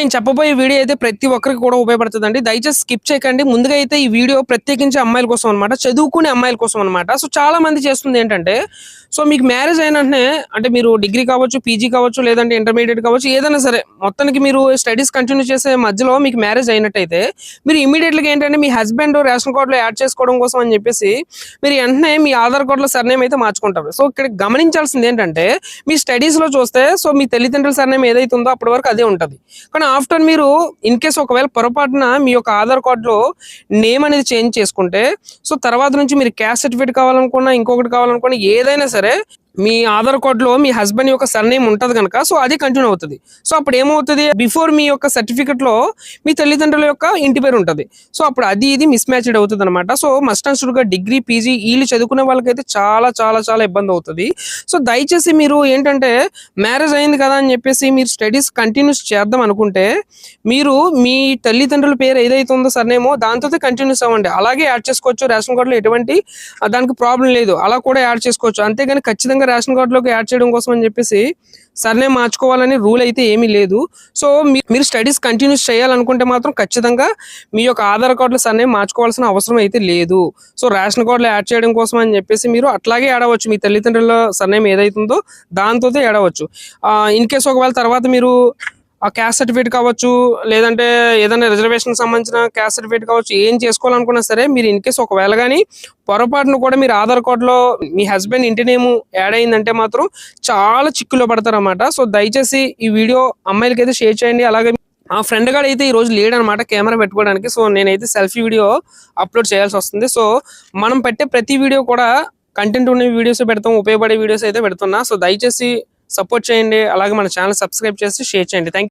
నేను చెప్పబోయే వీడియో అయితే ప్రతి ఒక్కరికి కూడా ఉపయోగపడుతుందండి. దయచేసి స్కిప్ చేయకండి. ముందుగా అయితే ఈ వీడియో ప్రత్యేకించి అమ్మాయిల కోసం అనమాట, చదువుకునే అమ్మాయిల కోసం అనమాట. సో చాలా మంది చేస్తుంది ఏంటంటే, సో మీకు మ్యారేజ్ అయిన వెంటనే అంటే మీరు డిగ్రీ కావచ్చు, పీజీ కావచ్చు, లేదంటే ఇంటర్మీడియట్ కావచ్చు, ఏదైనా సరే మొత్తానికి మీరు స్టడీస్ కంటిన్యూ చేసే మధ్యలో మీకు మ్యారేజ్ అయినట్టయితే మీరు ఇమీడియట్గా ఏంటంటే మీ హస్బెండ్ రేషన్ కార్డులో యాడ్ చేసుకోవడం కోసం అని చెప్పేసి మీరు వెంటనే మీ ఆధార్ కార్డులో సర్నేమ్ అయితే మార్చుకుంటారు. సో ఇక్కడ గమనించాల్సింది ఏంటంటే, మీ స్టడీస్లో చూస్తే సో మీ తల్లిదండ్రుల సర్నేమ్ ఏదైతే ఉందో అప్పటి వరకు అదే ఉంటుంది. కానీ ఆఫ్టర్ మీరు ఇన్ కేస్ ఒకవేళ పొరపాటున మీ యొక్క ఆధార్ కార్డులో నేమ్ అనేది చేంజ్ చేసుకుంటే, సో తర్వాత నుంచి మీరు క్యాస్ట్ సర్టిఫికేట్ కావాలనుకున్నా, ఇంకొకటి కావాలనుకున్నా, ఏదైనా సరే మీ ఆధార్ కార్డులో మీ హస్బెండ్ యొక్క సర్నేమ్ ఉంటుంది కనుక సో అది కంటిన్యూ అవుతుంది. సో అప్పుడు ఏమవుతుంది, బిఫోర్ మీ యొక్క సర్టిఫికెట్లో మీ తల్లిదండ్రుల యొక్క ఇంటి పేరు ఉంటుంది. సో అప్పుడు అది ఇది మిస్ మ్యాచ్డ్ అవుతుంది అనమాట. సో మస్ట్ అండ్ షుడ్గా డిగ్రీ, పీజీ వీళ్ళు చదువుకునే వాళ్ళకైతే చాలా చాలా చాలా ఇబ్బంది అవుతుంది. సో దయచేసి మీరు ఏంటంటే మ్యారేజ్ అయింది కదా అని చెప్పేసి మీరు స్టడీస్ కంటిన్యూస్ చేద్దాం అనుకుంటే, మీరు మీ తల్లిదండ్రుల పేరు ఏదైతే ఉందో సర్నేమో దాంతో కంటిన్యూస్ అవ్వండి. అలాగే యాడ్ చేసుకోవచ్చు. రేషన్ కార్డులో ఎటువంటి దానికి ప్రాబ్లం లేదు, అలా కూడా యాడ్ చేసుకోవచ్చు. అంతేగాని ఖచ్చితంగా రేషన్ కార్డులోకి యాడ్ చేయడం కోసం అని చెప్పేసి సర్నేమ్ మార్చుకోవాలని రూల్ అయితే ఏమీ లేదు. సో మీరు స్టడీస్ కంటిన్యూస్ చేయాలనుకుంటే మాత్రం ఖచ్చితంగా మీ యొక్క ఆధార్ కార్డులో సర్నేమ్ మార్చుకోవాల్సిన అవసరం అయితే లేదు. సో రేషన్ కార్డులో యాడ్ చేయడం కోసం అని చెప్పేసి మీరు అట్లాగే యాడ్ అవ్వచ్చు. మీ తల్లిదండ్రుల సర్నేమ్ ఏదైతుందో దాంతో యాడ్ అవ్వచ్చు. ఇన్ కేసు ఒకవేళ తర్వాత మీరు ఆ క్యాస్ట్ సర్టిఫికేట్ కావచ్చు, లేదంటే ఏదైనా రిజర్వేషన్ సంబంధించిన క్యాస్ట్ సర్టిఫికేట్ కావచ్చు, ఏం చేసుకోవాలనుకున్నా సరే మీరు ఇన్ కేసు ఒకవేళ కానీ పొరపాటును కూడా మీరు ఆధార్ కార్డులో మీ హస్బెండ్ ఇంటి నేమ్ యాడ్ అయిందంటే మాత్రం చాలా చిక్కులో పడతారన్నమాట. సో దయచేసి ఈ వీడియో అమ్మాయిలకి అయితే షేర్ చేయండి. అలాగే ఆ ఫ్రెండ్ గారు అయితే ఈ రోజు లేడనమాట కెమెరా పెట్టుకోవడానికి. సో నేనైతే సెల్ఫీ వీడియో అప్లోడ్ చేయాల్సి వస్తుంది. సో మనం పెట్టే ప్రతి వీడియో కూడా కంటెంట్ ఉన్న వీడియోస్ పెడతాం, ఉపయోగపడే వీడియోస్ అయితే పెడుతున్నా. సో దయచేసి సపోర్ట్ చేయండి. అలాగే మన ఛానల్ సబ్స్క్రైబ్ చేసి షేర్ చేయండి. Thank you.